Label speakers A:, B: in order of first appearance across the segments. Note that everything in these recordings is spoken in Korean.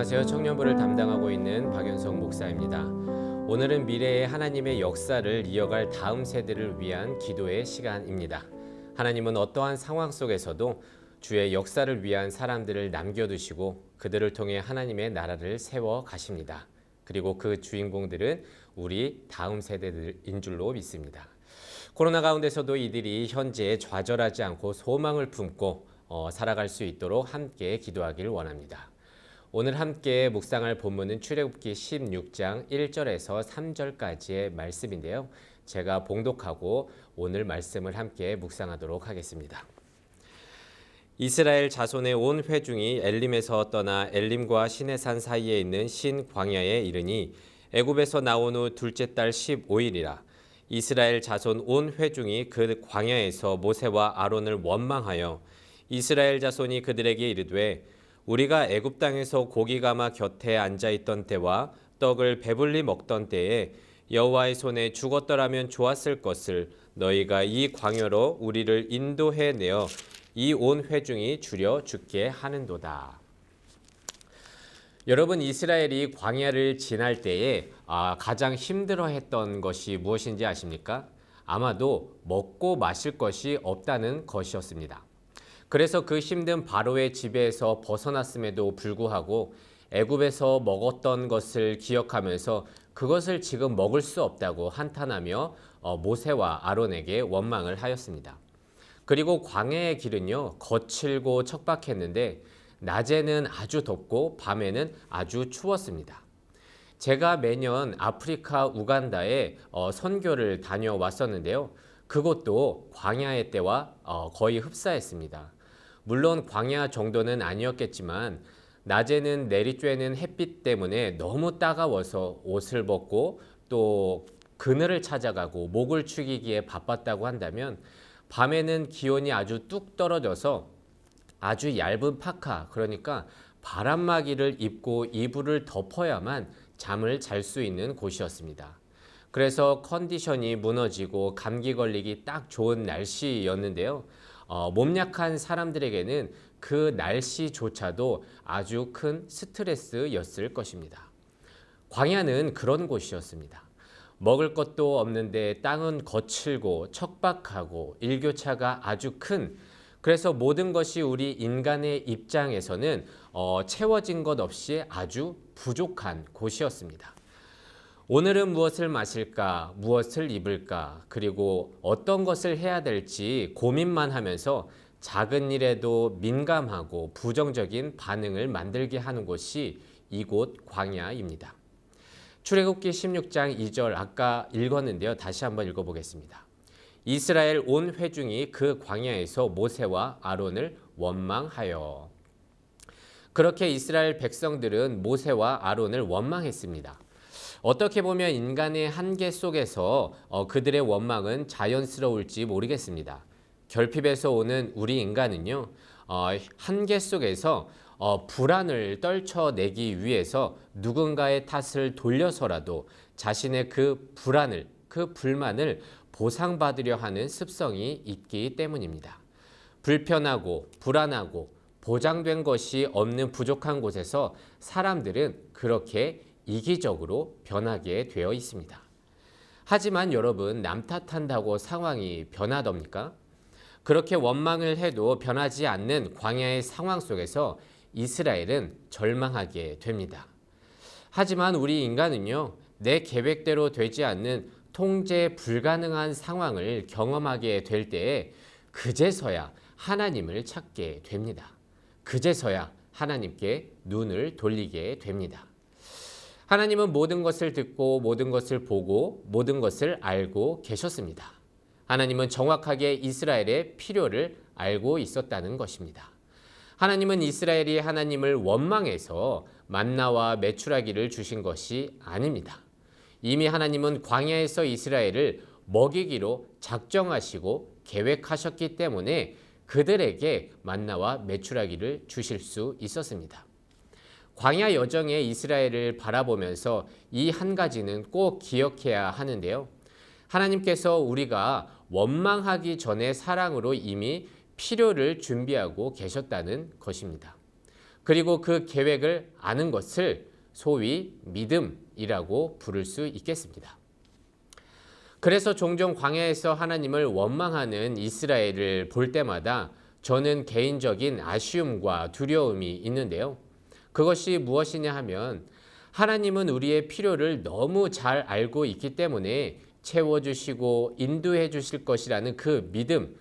A: 안녕하세요. 청년부를 담당하고 있는 박연성 목사입니다. 오늘은 미래의 하나님의 역사를 이어갈 다음 세대를 위한 기도의 시간입니다. 하나님은 어떠한 상황 속에서도 주의 역사를 위한 사람들을 남겨두시고 그들을 통해 하나님의 나라를 세워 가십니다. 그리고 그 주인공들은 우리 다음 세대들인 줄로 믿습니다. 코로나 가운데서도 이들이 현재 좌절하지 않고 소망을 품고 살아갈 수 있도록 함께 기도하길 원합니다. 오늘 함께 묵상할 본문은 출애굽기 16장 1절에서 3절까지의 말씀인데요. 제가 봉독하고 오늘 말씀을 함께 묵상하도록 하겠습니다. 이스라엘 자손의 온 회중이 엘림에서 떠나 엘림과 시내산 사이에 있는 신 광야에 이르니 애굽에서 나온 후 둘째 달 15일이라. 이스라엘 자손 온 회중이 그 광야에서 모세와 아론을 원망하여 이스라엘 자손이 그들에게 이르되 우리가 애굽 땅에서 고기 가마 곁에 앉아 있던 때와 떡을 배불리 먹던 때에 여호와의 손에 죽었더라면 좋았을 것을 너희가 이 광야로 우리를 인도해 내어 이 온 회중이 줄여 죽게 하는도다. 여러분, 이스라엘이 광야를 지날 때에 가장 힘들어했던 것이 무엇인지 아십니까? 아마도 먹고 마실 것이 없다는 것이었습니다. 그래서 그 힘든 바로의 지배에서 벗어났음에도 불구하고 애굽에서 먹었던 것을 기억하면서 그것을 지금 먹을 수 없다고 한탄하며 모세와 아론에게 원망을 하였습니다. 그리고 광야의 길은요, 거칠고 척박했는데 낮에는 아주 덥고 밤에는 아주 추웠습니다. 제가 매년 아프리카 우간다에 선교를 다녀왔었는데요. 그것도 광야의 때와 거의 흡사했습니다. 물론 광야 정도는 아니었겠지만 낮에는 내리쬐는 햇빛 때문에 너무 따가워서 옷을 벗고 또 그늘을 찾아가고 목을 축이기에 바빴다고 한다면 밤에는 기온이 아주 뚝 떨어져서 아주 얇은 파카, 그러니까 바람막이를 입고 이불을 덮어야만 잠을 잘 수 있는 곳이었습니다. 그래서 컨디션이 무너지고 감기 걸리기 딱 좋은 날씨였는데요. 몸 약한 사람들에게는 그 날씨조차도 아주 큰 스트레스였을 것입니다. 광야는 그런 곳이었습니다. 먹을 것도 없는데 땅은 거칠고 척박하고 일교차가 아주 큰, 그래서 모든 것이 우리 인간의 입장에서는 채워진 것 없이 아주 부족한 곳이었습니다. 오늘은 무엇을 마실까, 무엇을 입을까, 그리고 어떤 것을 해야 될지 고민만 하면서 작은 일에도 민감하고 부정적인 반응을 만들게 하는 곳이 이곳 광야입니다. 출애굽기 16장 2절 아까 읽었는데요. 다시 한번 읽어보겠습니다. 이스라엘 온 회중이 그 광야에서 모세와 아론을 원망하여. 그렇게 이스라엘 백성들은 모세와 아론을 원망했습니다. 어떻게 보면 인간의 한계 속에서 그들의 원망은 자연스러울지 모르겠습니다. 결핍에서 오는 우리 인간은요, 한계 속에서 불안을 떨쳐내기 위해서 누군가의 탓을 돌려서라도 자신의 그 불안을, 그 불만을 보상받으려 하는 습성이 있기 때문입니다. 불편하고 불안하고 보장된 것이 없는 부족한 곳에서 사람들은 그렇게 이기적으로 변하게 되어 있습니다. 하지만 여러분, 남 탓한다고 상황이 변하렵니까? 그렇게 원망을 해도 변하지 않는 광야의 상황 속에서 이스라엘은 절망하게 됩니다. 하지만 우리 인간은요, 내 계획대로 되지 않는 통제 불가능한 상황을 경험하게 될 때에 그제서야 하나님을 찾게 됩니다. 그제서야 하나님께 눈을 돌리게 됩니다. 하나님은 모든 것을 듣고 모든 것을 보고 모든 것을 알고 계셨습니다. 하나님은 정확하게 이스라엘의 필요를 알고 있었다는 것입니다. 하나님은 이스라엘이 하나님을 원망해서 만나와 메추라기를 주신 것이 아닙니다. 이미 하나님은 광야에서 이스라엘을 먹이기로 작정하시고 계획하셨기 때문에 그들에게 만나와 메추라기를 주실 수 있었습니다. 광야 여정에 이스라엘을 바라보면서 이 한 가지는 꼭 기억해야 하는데요. 하나님께서 우리가 원망하기 전에 사랑으로 이미 필요를 준비하고 계셨다는 것입니다. 그리고 그 계획을 아는 것을 소위 믿음이라고 부를 수 있겠습니다. 그래서 종종 광야에서 하나님을 원망하는 이스라엘을 볼 때마다 저는 개인적인 아쉬움과 두려움이 있는데요. 그것이 무엇이냐 하면 하나님은 우리의 필요를 너무 잘 알고 있기 때문에 채워주시고 인도해 주실 것이라는 그 믿음,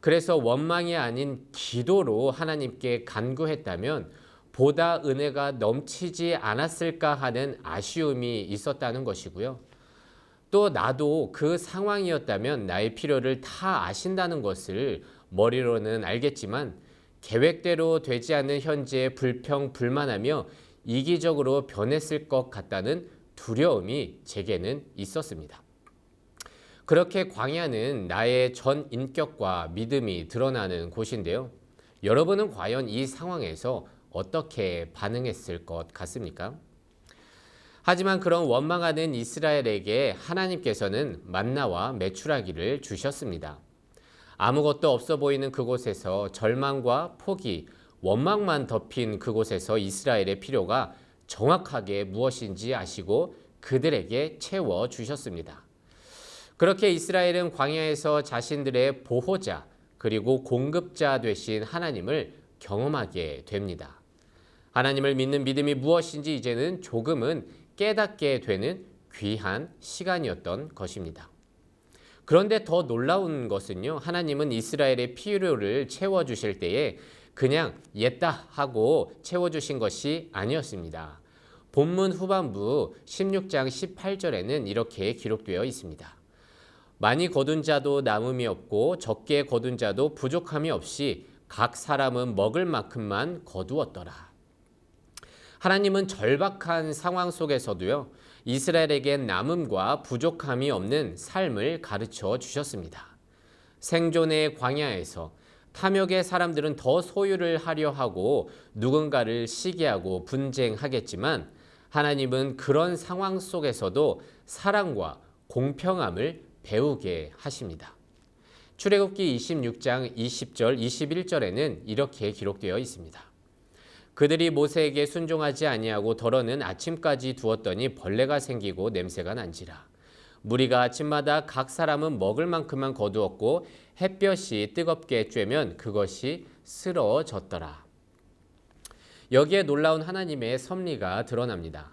A: 그래서 원망이 아닌 기도로 하나님께 간구했다면 보다 은혜가 넘치지 않았을까 하는 아쉬움이 있었다는 것이고요. 또 나도 그 상황이었다면 나의 필요를 다 아신다는 것을 머리로는 알겠지만 계획대로 되지 않는 현재에 불평불만하며 이기적으로 변했을 것 같다는 두려움이 제게는 있었습니다. 그렇게 광야는 나의 전 인격과 믿음이 드러나는 곳인데요. 여러분은 과연 이 상황에서 어떻게 반응했을 것 같습니까? 하지만 그런 원망하는 이스라엘에게 하나님께서는 만나와 메추라기를 주셨습니다. 아무것도 없어 보이는 그곳에서 절망과 포기, 원망만 덮인 그곳에서 이스라엘의 필요가 정확하게 무엇인지 아시고 그들에게 채워주셨습니다. 그렇게 이스라엘은 광야에서 자신들의 보호자 그리고 공급자 되신 하나님을 경험하게 됩니다. 하나님을 믿는 믿음이 무엇인지 이제는 조금은 깨닫게 되는 귀한 시간이었던 것입니다. 그런데 더 놀라운 것은요, 하나님은 이스라엘의 필요를 채워주실 때에 그냥 옛다 하고 채워주신 것이 아니었습니다. 본문 후반부 16장 18절에는 이렇게 기록되어 있습니다. 많이 거둔 자도 남음이 없고 적게 거둔 자도 부족함이 없이 각 사람은 먹을 만큼만 거두었더라. 하나님은 절박한 상황 속에서도요, 이스라엘에겐 남음과 부족함이 없는 삶을 가르쳐 주셨습니다. 생존의 광야에서 탐욕의 사람들은 더 소유를 하려 하고 누군가를 시기하고 분쟁하겠지만 하나님은 그런 상황 속에서도 사랑과 공평함을 배우게 하십니다. 출애굽기 26장 20절 21절에는 이렇게 기록되어 있습니다. 그들이 모세에게 순종하지 아니하고 덜어는 아침까지 두었더니 벌레가 생기고 냄새가 난지라. 무리가 아침마다 각 사람은 먹을 만큼만 거두었고 햇볕이 뜨겁게 쬐면 그것이 쓰러졌더라. 여기에 놀라운 하나님의 섭리가 드러납니다.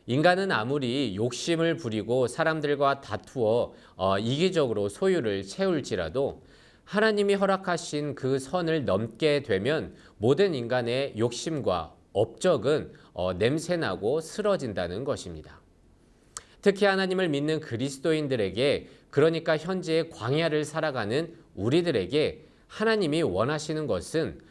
A: 인간은 아무리 욕심을 부리고 사람들과 다투어 이기적으로 소유를 채울지라도 하나님이 허락하신 그 선을 넘게 되면 모든 인간의 욕심과 업적은 냄새나고 쓰러진다는 것입니다. 특히 하나님을 믿는 그리스도인들에게, 그러니까 현재의 광야를 살아가는 우리들에게 하나님이 원하시는 것은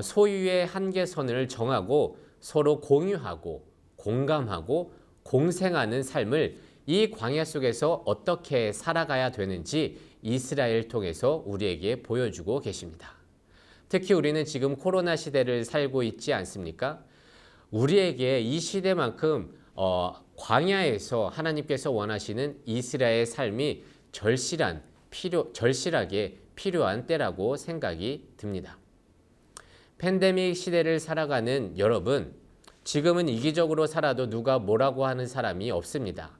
A: 소유의 한계선을 정하고 서로 공유하고 공감하고 공생하는 삶을 이 광야 속에서 어떻게 살아가야 되는지 이스라엘 통해서 우리에게 보여주고 계십니다. 특히 우리는 지금 코로나 시대를 살고 있지 않습니까? 우리에게 이 시대만큼 광야에서 하나님께서 원하시는 이스라엘의 삶이 절실하게 필요한 때라고 생각이 듭니다. 팬데믹 시대를 살아가는 여러분, 지금은 이기적으로 살아도 누가 뭐라고 하는 사람이 없습니다.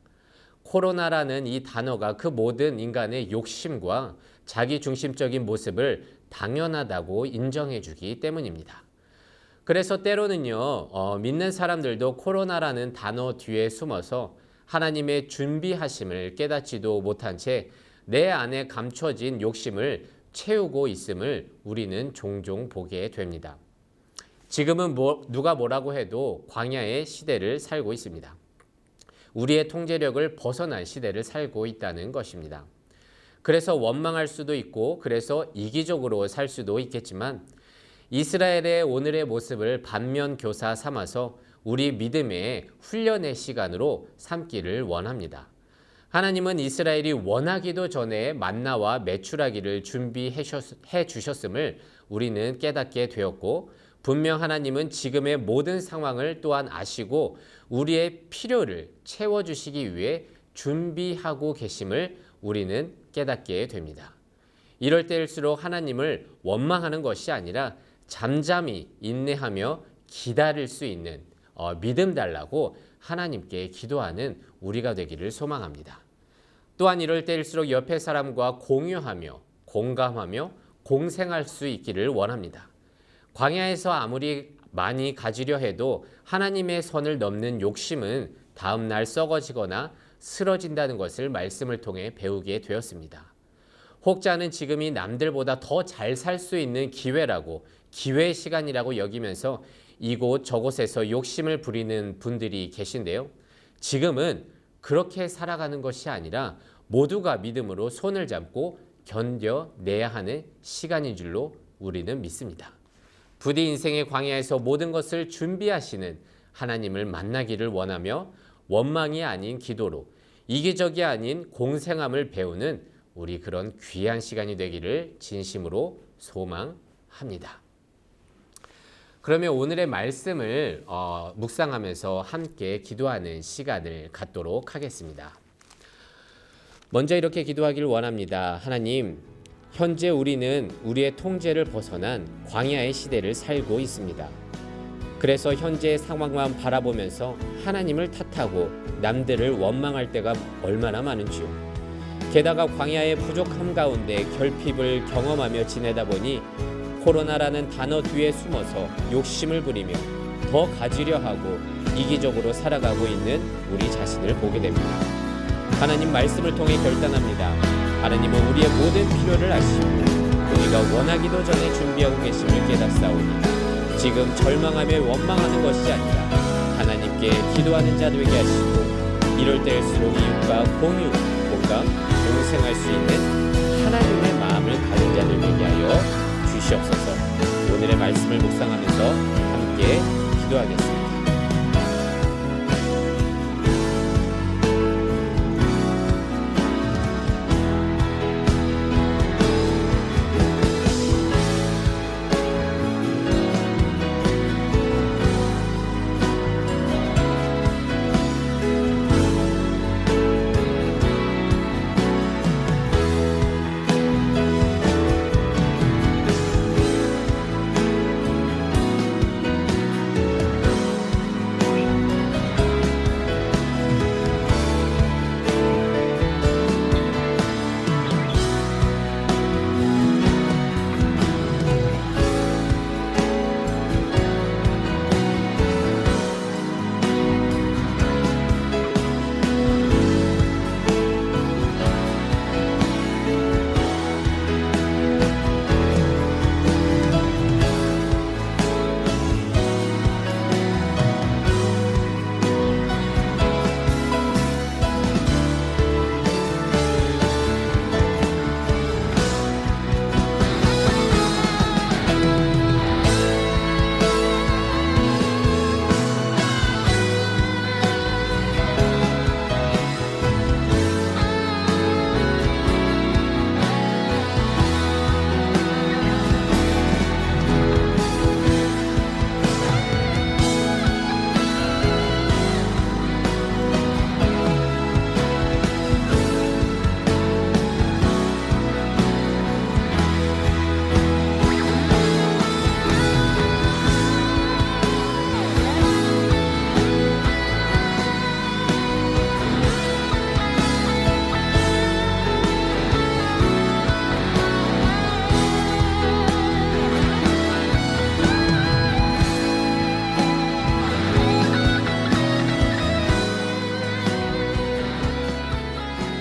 A: 코로나라는 이 단어가 그 모든 인간의 욕심과 자기중심적인 모습을 당연하다고 인정해주기 때문입니다. 그래서 때로는요, 믿는 사람들도 코로나라는 단어 뒤에 숨어서 하나님의 준비하심을 깨닫지도 못한 채 내 안에 감춰진 욕심을 채우고 있음을 우리는 종종 보게 됩니다. 지금은 누가 뭐라고 해도 광야의 시대를 살고 있습니다. 우리의 통제력을 벗어난 시대를 살고 있다는 것입니다. 그래서 원망할 수도 있고 그래서 이기적으로 살 수도 있겠지만 이스라엘의 오늘의 모습을 반면교사 삼아서 우리 믿음의 훈련의 시간으로 삼기를 원합니다. 하나님은 이스라엘이 원하기도 전에 만나와 메추라기를 준비해 주셨음을 우리는 깨닫게 되었고, 분명 하나님은 지금의 모든 상황을 또한 아시고 우리의 필요를 채워주시기 위해 준비하고 계심을 우리는 깨닫게 됩니다. 이럴 때일수록 하나님을 원망하는 것이 아니라 잠잠히 인내하며 기다릴 수 있는 믿음 달라고 하나님께 기도하는 우리가 되기를 소망합니다. 또한 이럴 때일수록 옆에 사람과 공유하며 공감하며 공생할 수 있기를 원합니다. 광야에서 아무리 많이 가지려 해도 하나님의 선을 넘는 욕심은 다음 날 썩어지거나 쓰러진다는 것을 말씀을 통해 배우게 되었습니다. 혹자는 지금이 남들보다 더 잘 살 수 있는 기회라고, 기회의 시간이라고 여기면서 이곳 저곳에서 욕심을 부리는 분들이 계신데요. 지금은 그렇게 살아가는 것이 아니라 모두가 믿음으로 손을 잡고 견뎌내야 하는 시간인 줄로 우리는 믿습니다. 부디 인생의 광야에서 모든 것을 준비하시는 하나님을 만나기를 원하며 원망이 아닌 기도로, 이기적이 아닌 공생함을 배우는 우리 그런 귀한 시간이 되기를 진심으로 소망합니다. 그러면 오늘의 말씀을 묵상하면서 함께 기도하는 시간을 갖도록 하겠습니다. 먼저 이렇게 기도하기를 원합니다. 하나님, 현재 우리는 우리의 통제를 벗어난 광야의 시대를 살고 있습니다. 그래서 현재의 상황만 바라보면서 하나님을 탓하고 남들을 원망할 때가 얼마나 많은지요. 게다가 광야의 부족함 가운데 결핍을 경험하며 지내다 보니 코로나라는 단어 뒤에 숨어서 욕심을 부리며 더 가지려 하고 이기적으로 살아가고 있는 우리 자신을 보게 됩니다. 하나님 말씀을 통해 결단합니다. 하나님은 우리의 모든 필요를 아시고 우리가 원하기도 전에 준비하고 계심을 깨닫사오니 지금 절망하며 원망하는 것이 아니라 하나님께 기도하는 자 되게 하시고 이럴 때일수록 이웃과 공유, 공감, 공생할 수 있는 하나님의 마음을 가진 자들 되게 하여 주시옵소서. 오늘의 말씀을 묵상하면서 함께 기도하겠습니다.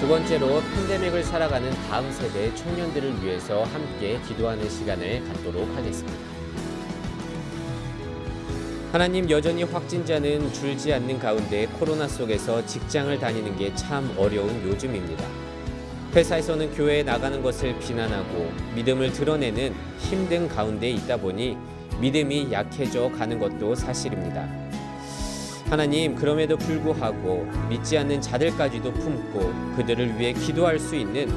A: 두 번째로 팬데믹을 살아가는 다음 세대의 청년들을 위해서 함께 기도하는 시간을 갖도록 하겠습니다. 하나님, 여전히 확진자는 줄지 않는 가운데 코로나 속에서 직장을 다니는 게 참 어려운 요즘입니다. 회사에서는 교회에 나가는 것을 비난하고 믿음을 드러내는 힘든 가운데 있다 보니 믿음이 약해져 가는 것도 사실입니다. 하나님, 그럼에도 불구하고 믿지 않는 자들까지도 품고 그들을 위해 기도할 수 있는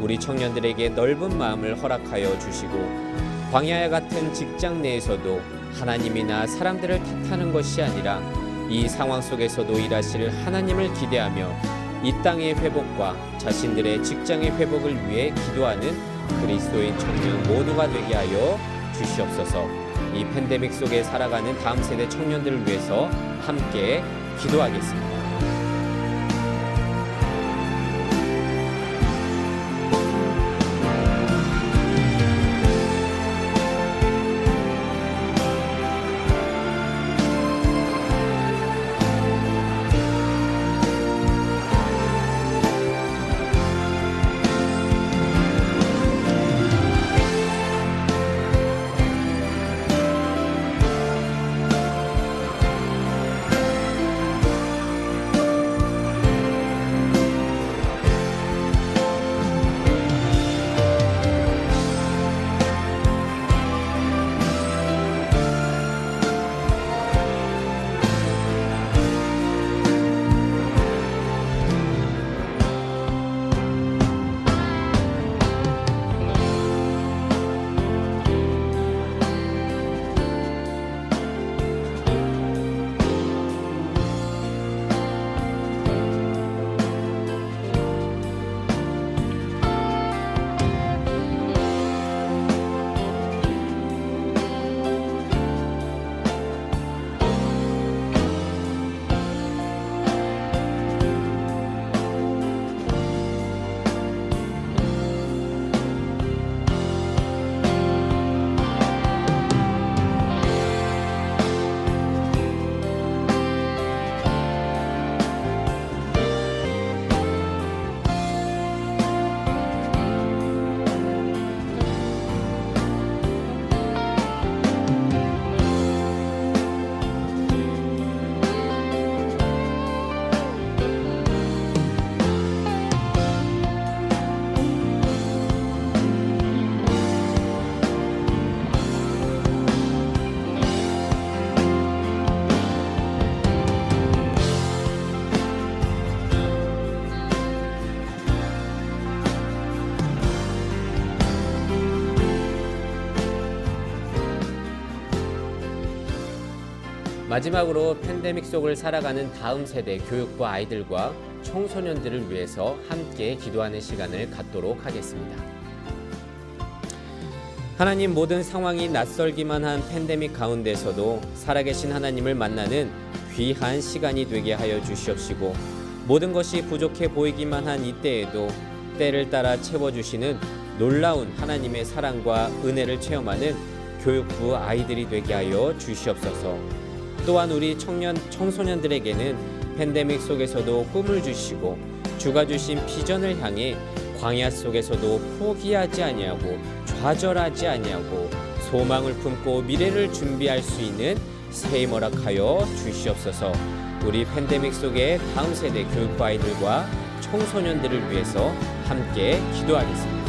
A: 우리 청년들에게 넓은 마음을 허락하여 주시고 광야와 같은 직장 내에서도 하나님이나 사람들을 탓하는 것이 아니라 이 상황 속에서도 일하실 하나님을 기대하며 이 땅의 회복과 자신들의 직장의 회복을 위해 기도하는 그리스도인 청년 모두가 되게 하여 주시옵소서. 이 팬데믹 속에 살아가는 다음 세대 청년들을 위해서 함께 기도하겠습니다. 마지막으로 팬데믹 속을 살아가는 다음 세대 교육부 아이들과 청소년들을 위해서 함께 기도하는 시간을 갖도록 하겠습니다. 하나님, 모든 상황이 낯설기만 한 팬데믹 가운데서도 살아계신 하나님을 만나는 귀한 시간이 되게 하여 주시옵시고, 모든 것이 부족해 보이기만 한 이때에도 때를 따라 채워주시는 놀라운 하나님의 사랑과 은혜를 체험하는 교육부 아이들이 되게 하여 주시옵소서. 또한 우리 청소년들에게는 팬데믹 속에서도 꿈을 주시고 주가 주신 비전을 향해 광야 속에서도 포기하지 아니하고 좌절하지 아니하고 소망을 품고 미래를 준비할 수 있는 새 힘을 허락하여 주시옵소서. 우리 팬데믹 속의 다음 세대 교육부 아이들과 청소년들을 위해서 함께 기도하겠습니다.